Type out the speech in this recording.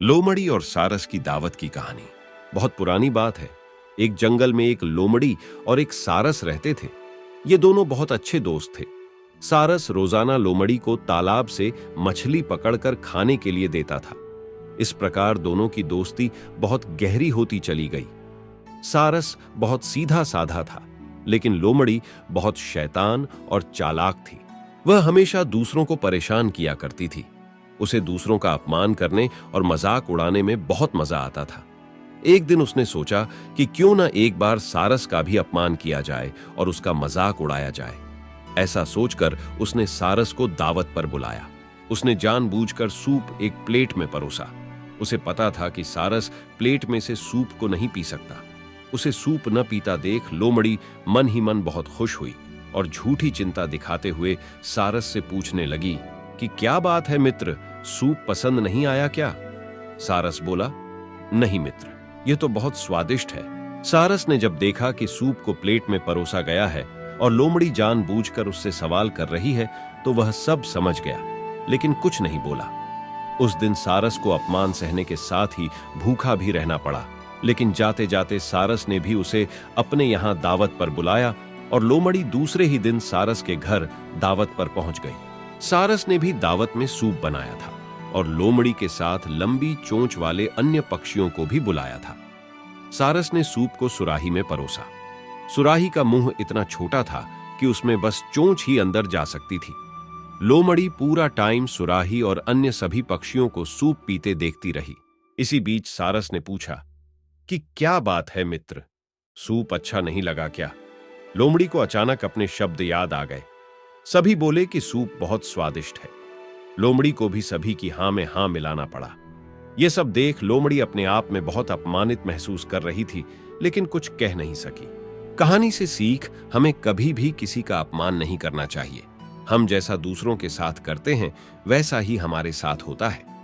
लोमड़ी और सारस की दावत की कहानी बहुत पुरानी बात है। एक जंगल में एक लोमड़ी और एक सारस रहते थे। ये दोनों बहुत अच्छे दोस्त थे। सारस रोजाना लोमड़ी को तालाब से मछली पकड़कर खाने के लिए देता था। इस प्रकार दोनों की दोस्ती बहुत गहरी होती चली गई। सारस बहुत सीधा साधा था, लेकिन लोमड़ी बहुत शैतान और चालाक थी। वह हमेशा दूसरों को परेशान किया करती थी। उसे दूसरों का अपमान करने और मजाक उड़ाने में बहुत मजा आता था। एक दिन उसने सोचा कि क्यों न एक बार सारस का भी अपमान किया जाए और उसका मजाक उड़ाया जाए। ऐसा सोचकर उसने सारस को दावत पर बुलाया। उसने जानबूझकर सूप एक प्लेट में परोसा। उसे पता था कि सारस प्लेट में से सूप को नहीं पी सकता। उसे सूप न पीता देख लोमड़ी मन ही मन बहुत खुश हुई और झूठी चिंता दिखाते हुए सारस से पूछने लगी कि क्या बात है मित्र, सूप पसंद नहीं आया क्या? सारस बोला, नहीं मित्र, यह तो बहुत स्वादिष्ट है। सारस ने जब देखा कि सूप को प्लेट में परोसा गया है और लोमड़ी जानबूझकर उससे सवाल कर रही है, तो वह सब समझ गया, लेकिन कुछ नहीं बोला। उस दिन सारस को अपमान सहने के साथ ही भूखा भी रहना पड़ा, लेकिन जाते जाते सारस ने भी उसे अपने यहां दावत पर बुलाया और लोमड़ी दूसरे ही दिन सारस के घर दावत पर पहुंच गई। सारस ने भी दावत में सूप बनाया था और लोमड़ी के साथ लंबी चोंच वाले अन्य पक्षियों को भी बुलाया था। सारस ने सूप को सुराही में परोसा। सुराही का मुंह इतना छोटा था कि उसमें बस चोंच ही अंदर जा सकती थी। लोमड़ी पूरा टाइम सुराही और अन्य सभी पक्षियों को सूप पीते देखती रही। इसी बीच सारस ने पूछा कि क्या बात है मित्र, सूप अच्छा नहीं लगा क्या? लोमड़ी को अचानक अपने शब्द याद आ गए। सभी बोले कि सूप बहुत स्वादिष्ट है। लोमड़ी को भी सभी की हां में हां मिलाना पड़ा। यह सब देख लोमड़ी अपने आप में बहुत अपमानित महसूस कर रही थी, लेकिन कुछ कह नहीं सकी। कहानी से सीख, हमें कभी भी किसी का अपमान नहीं करना चाहिए। हम जैसा दूसरों के साथ करते हैं, वैसा ही हमारे साथ होता है।